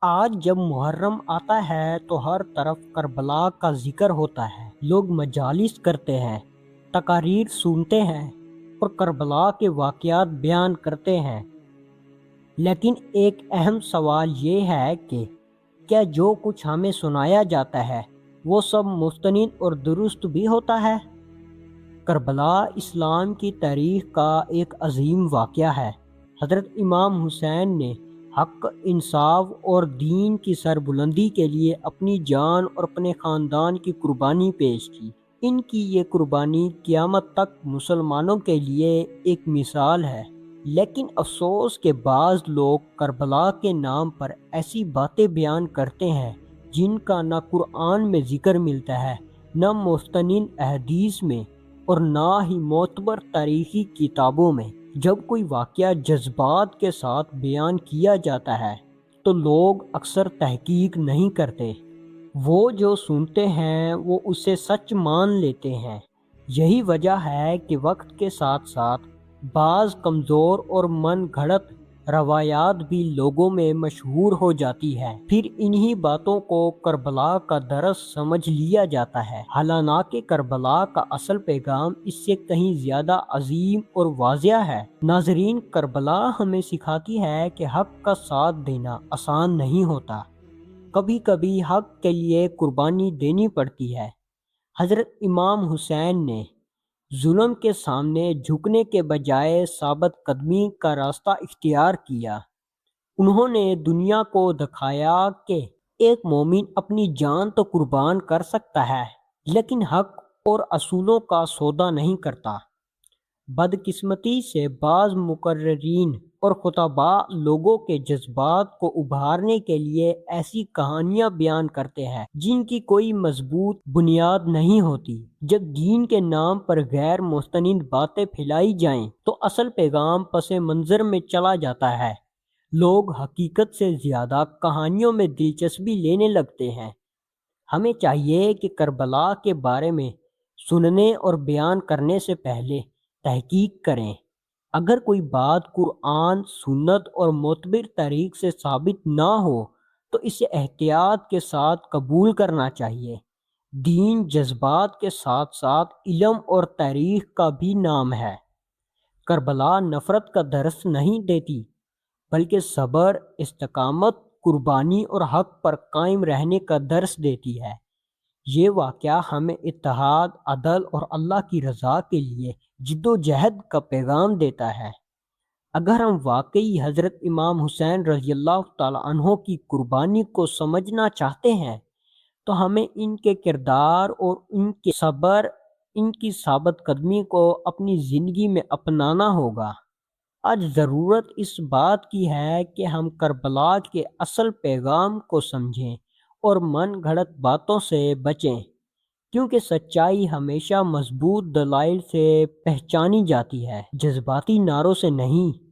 آج جب محرم آتا ہے تو ہر طرف کربلا کا ذکر ہوتا ہے۔ لوگ مجالس کرتے ہیں، تقاریر سنتے ہیں اور کربلا کے واقعات بیان کرتے ہیں۔ لیکن ایک اہم سوال یہ ہے کہ کیا جو کچھ ہمیں سنایا جاتا ہے وہ سب مستند اور درست بھی ہوتا ہے؟ کربلا اسلام کی تاریخ کا ایک عظیم واقعہ ہے۔ حضرت امام حسین نے حق، انصاف اور دین کی سربلندی کے لیے اپنی جان اور اپنے خاندان کی قربانی پیش کی۔ ان کی یہ قربانی قیامت تک مسلمانوں کے لیے ایک مثال ہے۔ لیکن افسوس کہ بعض لوگ کربلا کے نام پر ایسی باتیں بیان کرتے ہیں جن کا نہ قرآن میں ذکر ملتا ہے، نہ مستند احادیث میں، اور نہ ہی معتبر تاریخی کتابوں میں۔ جب کوئی واقعہ جذبات کے ساتھ بیان کیا جاتا ہے تو لوگ اکثر تحقیق نہیں کرتے۔ وہ جو سنتے ہیں وہ اسے سچ مان لیتے ہیں۔ یہی وجہ ہے کہ وقت کے ساتھ ساتھ بعض کمزور اور من گھڑت روایات بھی لوگوں میں مشہور ہو جاتی ہے۔ پھر انہی باتوں کو کربلا کا درس سمجھ لیا جاتا ہے، حالانکہ کربلا کا اصل پیغام اس سے کہیں زیادہ عظیم اور واضح ہے۔ ناظرین، کربلا ہمیں سکھاتی ہے کہ حق کا ساتھ دینا آسان نہیں ہوتا۔ کبھی کبھی حق کے لیے قربانی دینی پڑتی ہے۔ حضرت امام حسین نے ظلم کے سامنے جھکنے کے بجائے ثابت قدمی کا راستہ اختیار کیا۔ انہوں نے دنیا کو دکھایا کہ ایک مومن اپنی جان تو قربان کر سکتا ہے لیکن حق اور اصولوں کا سودا نہیں کرتا۔ بدقسمتی سے بعض مقررین اور خطباء لوگوں کے جذبات کو ابھارنے کے لیے ایسی کہانیاں بیان کرتے ہیں جن کی کوئی مضبوط بنیاد نہیں ہوتی۔ جب دین کے نام پر غیر مستند باتیں پھیلائی جائیں تو اصل پیغام پس منظر میں چلا جاتا ہے۔ لوگ حقیقت سے زیادہ کہانیوں میں دلچسپی لینے لگتے ہیں۔ ہمیں چاہیے کہ کربلا کے بارے میں سننے اور بیان کرنے سے پہلے تحقیق کریں۔ اگر کوئی بات قرآن، سنت اور معتبر تاریخ سے ثابت نہ ہو تو اسے احتیاط کے ساتھ قبول کرنا چاہیے۔ دین جذبات کے ساتھ ساتھ علم اور تاریخ کا بھی نام ہے۔ کربلا نفرت کا درس نہیں دیتی بلکہ صبر، استقامت، قربانی اور حق پر قائم رہنے کا درس دیتی ہے۔ یہ واقعہ ہمیں اتحاد، عدل اور اللہ کی رضا کے لیے جد و جہد کا پیغام دیتا ہے۔ اگر ہم واقعی حضرت امام حسین رضی اللہ تعالیٰ عنہ کی قربانی کو سمجھنا چاہتے ہیں تو ہمیں ان کے کردار اور ان کے صبر، ان کی ثابت قدمی کو اپنی زندگی میں اپنانا ہوگا۔ آج ضرورت اس بات کی ہے کہ ہم کربلا کے اصل پیغام کو سمجھیں اور من گھڑت باتوں سے بچیں، کیونکہ سچائی ہمیشہ مضبوط دلائل سے پہچانی جاتی ہے، جذباتی نعروں سے نہیں۔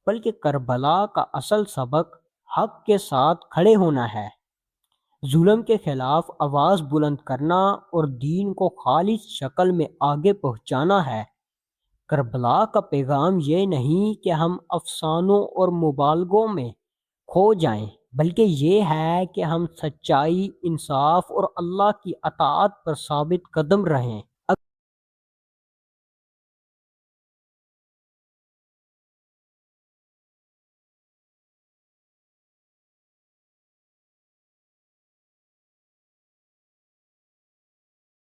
بلکہ کربلا کا اصل سبق حق کے ساتھ کھڑے ہونا ہے، ظلم کے خلاف آواز بلند کرنا اور دین کو خالص شکل میں آگے پہنچانا ہے۔ کربلا کا پیغام یہ نہیں کہ ہم افسانوں اور مبالغوں میں کھو جائیں، بلکہ یہ ہے کہ ہم سچائی، انصاف اور اللہ کی اطاعت پر ثابت قدم رہیں۔